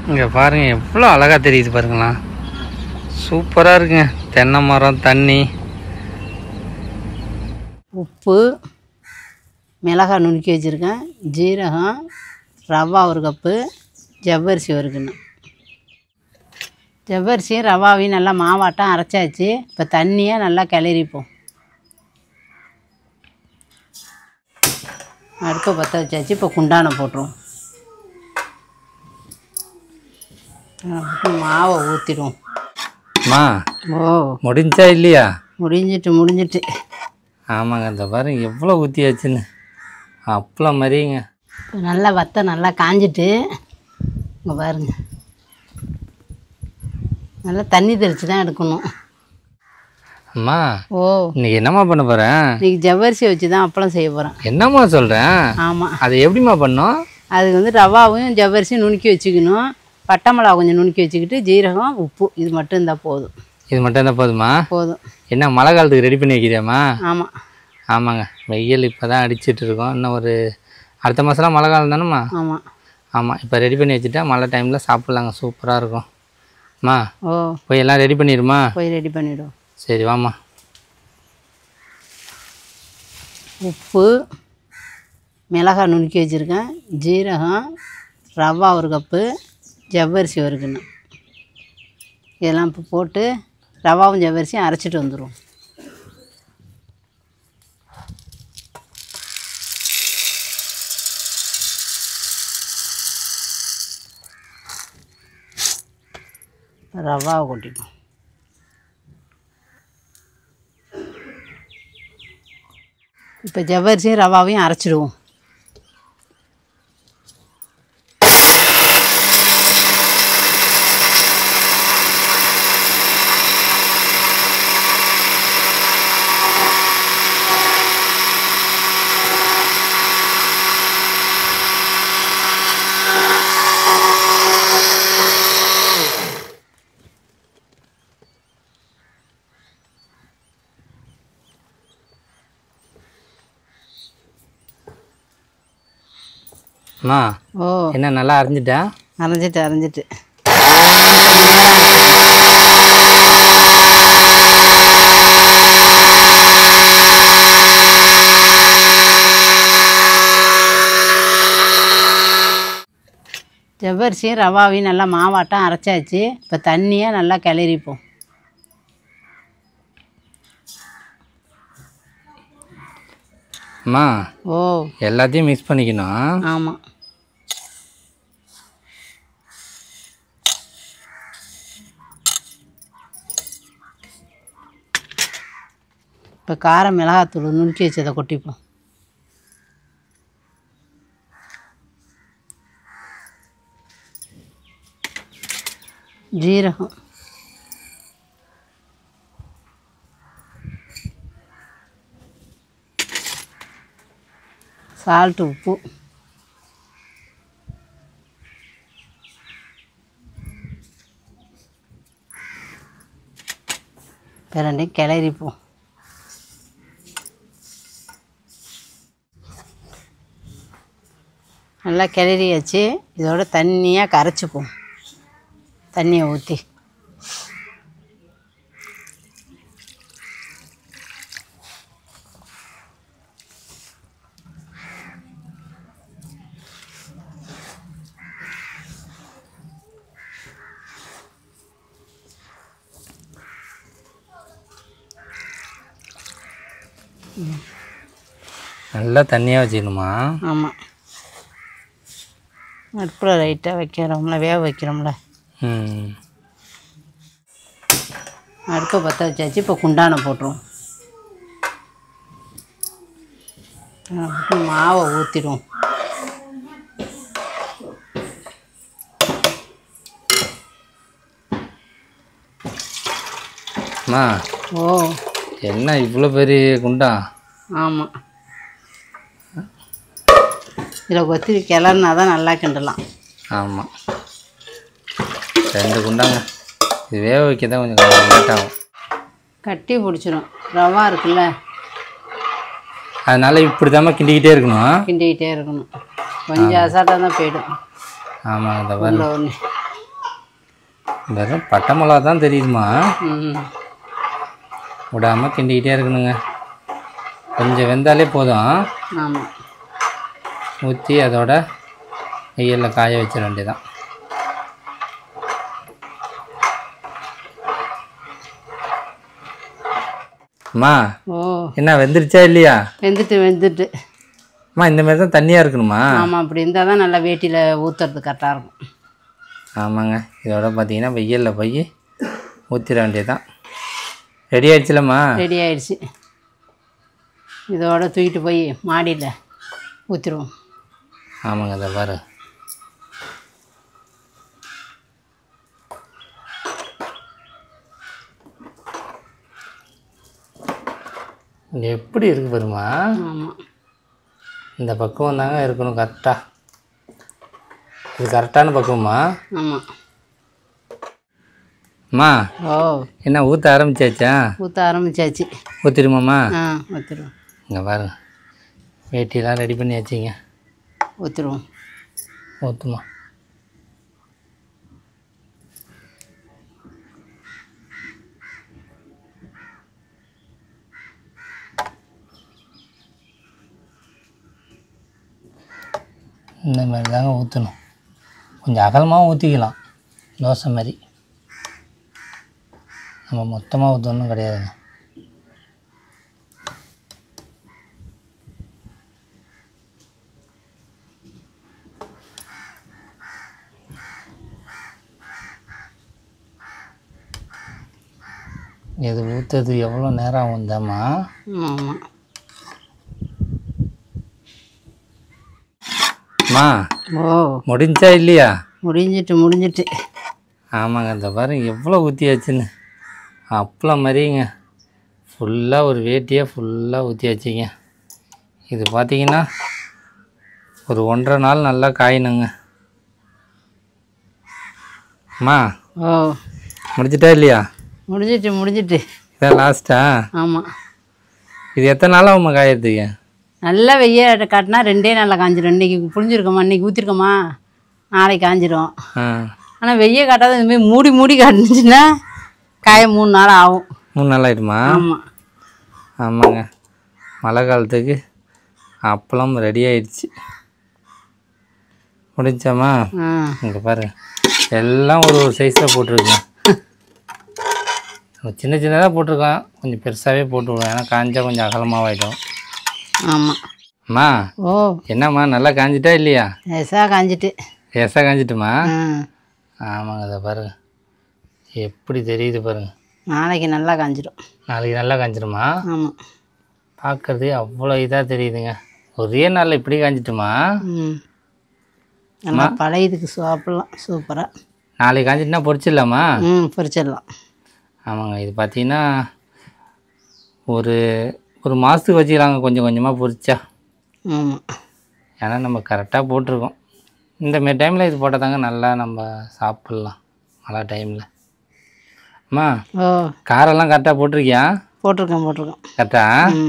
இங்கே பாருங்கள் எவ்வளோ அழகாக தெரியுது பாருங்களா. சூப்பராக இருக்குங்க. தென்னை மரம், தண்ணி, உப்பு, மிளகாய் நுணுக்கி வச்சுருக்கேன், ஜீரகம், ரவா ஒரு கப்பு, ஜவ்வரிசி ஒரு கிண்ணம். ஜவ்வரிசியும் ரவாவையும் நல்லா மாவாட்டம் அரைச்சாச்சு. இப்போ தண்ணியை நல்லா கிளறிப்போம். அடுப்பை பற்ற வச்சாச்சு. இப்போ குண்டானை போட்டுருவோம். மாவை ஊற்றிடுவோம். மா ஓ முடிஞ்சா இல்லையா? முடிஞ்சிட்டு. ஆமாங்க, இந்த பாருங்க எவ்வளோ ஊற்றியாச்சுன்னு. அப்பளம் மாதிரிங்க. இப்போ நல்லா வத்த நல்லா காஞ்சிட்டு இங்கே பாருங்க. நல்லா தண்ணி தெளித்து தான் எடுக்கணும். அம்மா ஓ இன்னைக்கு என்னம்மா பண்ண போகிறேன்? இன்னைக்கு ஜவ்வரிசியை வச்சு தான் அப்பளம் செய்ய போகிறேன். என்னம்மா சொல்கிறேன்? ஆமாம். அதை எப்படிம்மா பண்ணோம்? அதுக்கு வந்து ரவாவும் ஜவ்வரிசியும் நுணுக்கி வச்சுக்கணும். பட்டை மிளகா கொஞ்சம் நுணுக்கி வச்சுக்கிட்டு, ஜீரகம், உப்பு இது மட்டும் இருந்தால் போதும். இது மட்டும் இருந்தால் போதுமா? போதும். என்ன மழை காலத்துக்கு ரெடி பண்ணி வைக்கிறியாம்மா? ஆமாம். ஆமாங்க, வெயில் இப்போ தான் அடிச்சிட்டு இருக்கோம். இன்னும் ஒரு அடுத்த மாதம்லாம் மழை காலம் தானேம்மா? ஆமாம். ஆமாம், இப்போ ரெடி பண்ணி வச்சுட்டா மழை டைமில் சாப்பிட்லாங்க. சூப்பராக இருக்கும். அம்மா ஓ போய் எல்லாம் ரெடி பண்ணிடுமா? போய் ரெடி பண்ணிவிடும். சரி வாம்மா. உப்பு, மிளகாய் நுணுக்கி வச்சுருக்கேன், ஜீரகம், ரவா ஒரு கப்பு, ஜவ்வரிசி ஒரு கிண்ணம். இதெல்லாம் இப்போ போட்டு ரவாவும் ஜவ்வரிசியும் அரைச்சிட்டு வந்துடுவோம். ரவாவை கொட்டிப்போம். இப்போ ஜவ்வரிசியும் ரவாவையும் அரைச்சிடுவோம். அம்மா ஓ என்ன நல்லா அரைஞ்சிட்டா? அரைஞ்சிட்டு. ஜவ்வரிசியும் ரவாவையும் நல்லா மாவாட்டம் அரைச்சாச்சு. இப்போ தண்ணியை நல்லா கிளறிப்போம். அம்மா ஓ எல்லாத்தையும் மிக்ஸ் பண்ணிக்கணும். ஆமாம். இப்போ காரம் மிளகாத்தூள் நுணுக்கி வச்சதை கொட்டிப்போம். ஜீரகம், சால்ட்டு, உப்பு, ரெண்டையும் கிளறிப்போம். நல்லா கிளறியாச்சு. இதோட தண்ணியாக கரைச்சிப்போம். தண்ணியை ஊற்றி நல்லா தண்ணியாக வச்சுக்கணுமா? ஆமாம். அடுப்பில் லைட்டாக வைக்கிறோம்ல, வேக வைக்கிறோம்ல. அடுப்பை பற்ற வச்சாச்சு. இப்போ குண்டானை போட்டுருவோம். மாவை ஊற்றிடுவோம். அம்மா ஓ என்ன இவ்வளோ பெரிய குண்டா? ஆமாம். இதில் கொத்தி கிளறுனா தான் நல்லா கிண்டலாம். ஆமாம், 2 குண்டாங்க. இது வேக வைக்க தான் கொஞ்சம் லேட் ஆகும். கட்டி பிடிச்சிடும். ரவா இருக்குல்ல, அதனால் இப்படி தான் கிண்டிக்கிட்டே இருக்கணும். கிண்டிக்கிட்டே இருக்கணும். கொஞ்சம் அசால்ட்டாக தான் போயிடும். ஆமாம், இந்த மாதிரி ஒன்று வெறும் பட்டை மிளகா தான் தெரியுதுமா. ம் விடாமல் கிண்டிக்கிட்டே இருக்கணுங்க. கொஞ்சம் வெந்தாலே போதும். ஆமாம். ஊற்றி அதோட வெயிலில் காய வச்சிட வேண்டியதான். அம்மா ஓ என்ன வெந்துருச்சா இல்லையா? வெந்துட்டு. அம்மா இந்த மாதிரி தான் தண்ணியாக இருக்கணுமா? ஆமாம், அப்படி இருந்தால் தான் நல்லா வேட்டியில் ஊற்றுறது கரெக்டாக இருக்கும். ஆமாங்க. இதோட பார்த்தீங்கன்னா வெயிலில் போய் ஊற்றிட வேண்டியதுதான். ரெடி ஆகிடுச்சுலம்மா? ரெடி ஆயிடுச்சு. இதோட தூக்கிட்டு போய் மாடியில் ஊற்றிடுவோம். ஆமாங்க. அதை பாரு. எப்படி இருக்கு பாருமா. ஆமாம், இந்த பக்குவம் தாங்க இருக்கணும் கரெக்டாக. இது கரெக்டான பக்குவமா? ஆமாம். அம்மா ஓ என்ன ஊற்ற ஆரம்பிச்சாச்சா? ஊற்ற ஆரம்பிச்சாச்சு. ஊற்றிடுமாம்மா? ஆ ஊற்றிடுவோம். இங்கே பாருங்க, வேட்டியெல்லாம் ரெடி பண்ணி வச்சிங்க. ஊற்றிடுவோம். ஊற்றுமா. இந்த மாதிரி தாங்க ஊற்றணும். கொஞ்சம் அகலமாகவும் ஊற்றிக்கலாம், தோசை மாதிரி. நம்ம மொத்தமாக ஊற்றணும் கிடையாதுங்க. இது ஊற்றுறது எவ்வளோ நேரம் ஆகும் தாம்மா? ஆமாம். அம்மா ஓ முடிஞ்சா இல்லையா? முடிஞ்சிட்டு. ஆமாங்க. இந்த பாருங்க எவ்வளோ ஊற்றியாச்சுன்னு. அப்பளம் மாதிரிங்க. ஃபுல்லாக ஒரு வேட்டியாக ஃபுல்லாக ஊற்றியாச்சுங்க. இது பார்த்தீங்கன்னா ஒரு 1.5 நாள் நல்லா காயணுங்க. அம்மா ஓ முடிஞ்சிட்டா இல்லையா? முடிஞ்சிட்டு. இதான் லாஸ்ட்டா? ஆமாம். இது எத்தனை நாளாக உண்மை காயறதுக்கு? நல்லா வெய்ய காட்டினா 2 நாளில் காஞ்சிடும். இன்றைக்கி புளிஞ்சிருக்கோமா, இன்றைக்கி ஊற்றிருக்கோமா, நாளைக்கு காஞ்சிடும். ஆனால் வெய்ய காட்டாத இதுமாரி மூடி காட்டுச்சுன்னா காய 3 நாள் ஆகும். 3 நாள் ஆகிடுமா? ஆமாம். ஆமாங்க. மழை காலத்துக்கு அப்பளம் ரெடி ஆயிடுச்சு. முடிஞ்சாம்மா? இங்கே பாரு, எல்லாம் ஒரு சைஸில் போட்டிருக்கேன். சின்ன சின்னதாக போட்டிருக்கேன், கொஞ்சம் பெருசாகவே போட்டுவிடுவேன். ஏன்னா காஞ்சா கொஞ்சம் அகலமாகிடும். ஆமாம். அம்மா ஓ என்னம்மா நல்லா காஞ்சிட்டா இல்லையா? லேசாக காஞ்சிட்டு. லேசாக காஞ்சிட்டுமா? ஆமாங்க. அதை பாருங்க எப்படி தெரியுது பாருங்க. நாளைக்கு நல்லா காஞ்சிடும். நாளைக்கு நல்லா காஞ்சிடுமா? ஆமாம். பார்க்குறது அவ்வளோ இதாக தெரியுதுங்க. ஒரே நாளில் இப்படி காஞ்சிட்டுமா? நல்லா பழையதுக்கு சாப்பிட்லாம் சூப்பராக. நாளைக்கு காஞ்சிட்டுனா பொரிச்சிடலாமா? பொரிச்சிடலாம். ஆமாங்க. இது பார்த்தீங்கன்னா ஒரு மாதத்துக்கு வச்சுக்கலாங்க, கொஞ்சம் கொஞ்சமாக பொரிச்சா. ஆமாம். ஏன்னா நம்ம கரெக்டாக போட்டிருக்கோம். இந்தமாரி டைமில் இது போட்டால் தாங்க நல்லா நம்ம சாப்பிட்லாம் மழை டைமில். அம்மா ஓ காரெல்லாம் கரெக்டாக போட்டிருக்கியா? போட்டிருக்கேன். கரெக்டாக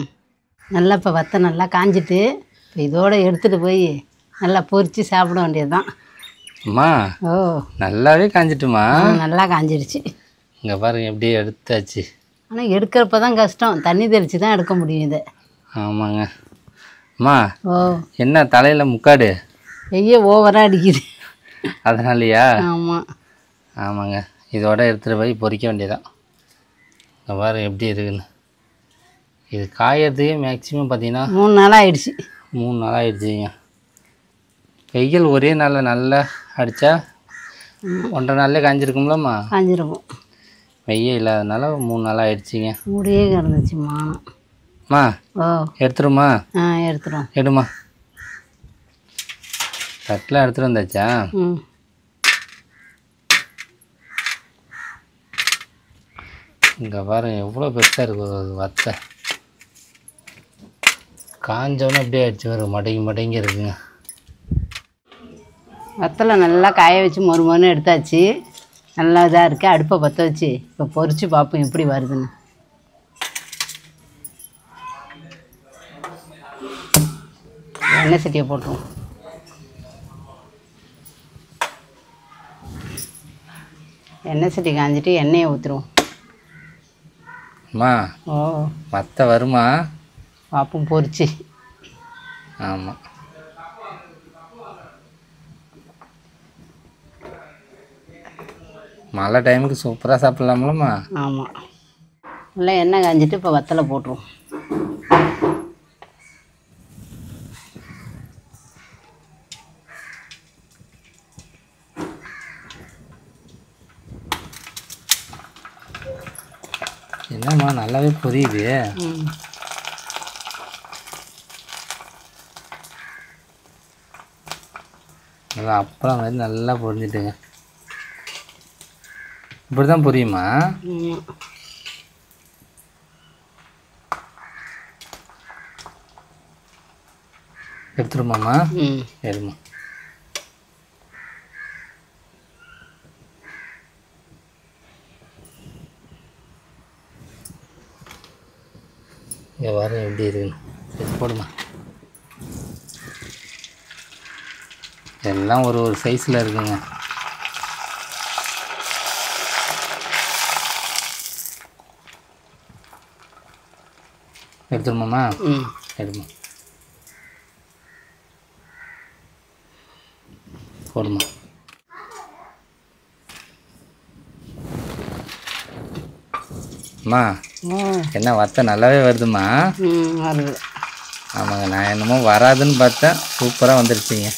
நல்லா இப்போ வத்த நல்லா காஞ்சிட்டு இப்போ இதோடு எடுத்துகிட்டு போய் நல்லா பொரித்து சாப்பிட வேண்டியது தான். அம்மா ஓ நல்லாவே காஞ்சிட்டுமா? நல்லா காஞ்சிடுச்சு. இங்கே பாருங்க எப்படியே எடுத்தாச்சு. ஆனால் எடுக்கிறப்ப தான் கஷ்டம், தண்ணி தெளித்து தான் எடுக்க முடியும் இதை. ஆமாங்க. அம்மா ஓ என்ன தலையில் முக்காடு? வெய்ய ஓவராக அடிக்குது, அதனாலயா? ஆமாம். ஆமாங்க. இதோட எடுத்துகிட்டு போய் பொரிக்க வேண்டியதான். இங்கே பாருங்க எப்படி இருக்குன்னு. இது காயறதுக்கே மேக்ஸிமம் பார்த்தீங்கன்னா 3 நாள் ஆயிடுச்சு. 3 நாள் ஆகிடுச்சிங்க. வெயில் ஒரே நாளில் நல்லா அடித்தா 1.5 நாள்லேயே காஞ்சிருக்கும்லம்மா? காஞ்சிருக்கும். வெய்ய இல்லாதனால 3 நாள் ஆகிடுச்சிங்க. மூடியே கிடந்துச்சுமா. அம்மா ஓ எடுத்துருமா? எடுத்துடும். எடுமா. தட்டில் எடுத்துகிட்டு வந்தாச்சா? இங்கே பாருங்க எவ்வளோ பெருசாக இருக்குது அது வத்தை. காஞ்சவொன்னே அப்படியே அடிச்சு வரும், மடங்கி இருக்குங்க. வத்தலை நல்லா காய வச்சு மொறுன்னு எடுத்தாச்சு. நல்லா இதாக இருக்குது. அடுப்பை பற்ற வச்சு இப்போ பொரித்து பார்ப்போம் எப்படி வருதுன்னு. எண்ணெய் சட்டியை போட்டுருவோம். எண்ணெய் சட்டி காஞ்சிட்டு எண்ணெயை ஊற்றுருவோம். அம்மா ஓ வத்த வருமா? பார்ப்போம் பொரிச்சு. ஆமாம், மழை டைமுக்கு சூப்பராக சாப்பிட்லாம்லம்மா. ஆமாம், நல்லா எண்ணெய் காஞ்சிட்டு இப்போ வத்தலை போட்டுருவோம். என்னம்மா நல்லாவே புரியுது. நல்லா அப்பளம் மாதிரி நல்லா பொரிஞ்சிட்டுங்க. இப்படி தான் புரியுமா? எடுத்துருமாம்மா? எடுமா. இங்கே வர எப்படி இருக்குன்னு சரி போடுமா. எல்லாம் ஒரு ஒரு சைஸில் இருக்குங்க. எடுத்துருமாம்மா? எடுமா, போடுமா. அம்மா என்ன வத்த நல்லாவே வருதுமா? வருது. ஆமாங்க, நான் என்னமோ வராதுன்னு பார்த்தேன், சூப்பராக வந்துருச்சுங்க.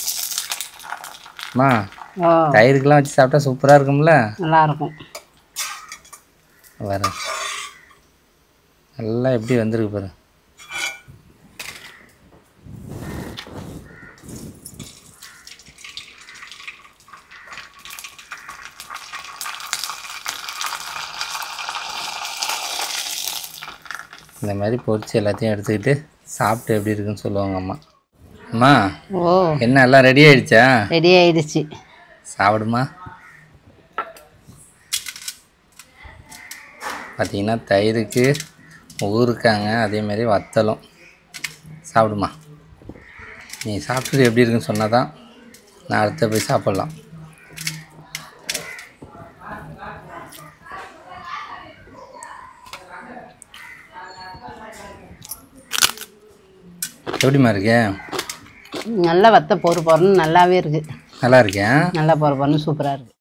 அம்மா தயிருக்கெலாம் வச்சு சாப்பிட்டா சூப்பராக இருக்கும்ல? நல்லாயிருக்கும். வரேன், நல்லா எப்படி வந்திருக்கு பாரு. இந்த மாதிரி பொரிச்சு எல்லாத்தையும் எடுத்துக்கிட்டு சாப்பிட்டு எப்படி இருக்குன்னு சொல்லுவாங்க அம்மா. அம்மா என்ன எல்லாம் ரெடி ஆயிடுச்சா? ரெடி ஆயிடுச்சு, சாப்பிடுமா. பார்த்தீங்கன்னா தயிருக்கு ஊறுக்காங்க, அதேமாரி வத்தலும். சாப்பிடுமா. நீ சாப்பிட்டுட்டு எப்படி இருக்குன்னு சொன்னால் தான் நான் அடுத்த போய் சாப்பிட்லாம். எப்படிமா இருக்கு? நல்லா வத்த பொறு பொறுன்னு நல்லாவே இருக்குது. நல்லா இருக்கேன். நல்லா பொறு பொறுன்னு சூப்பராக இருக்குது.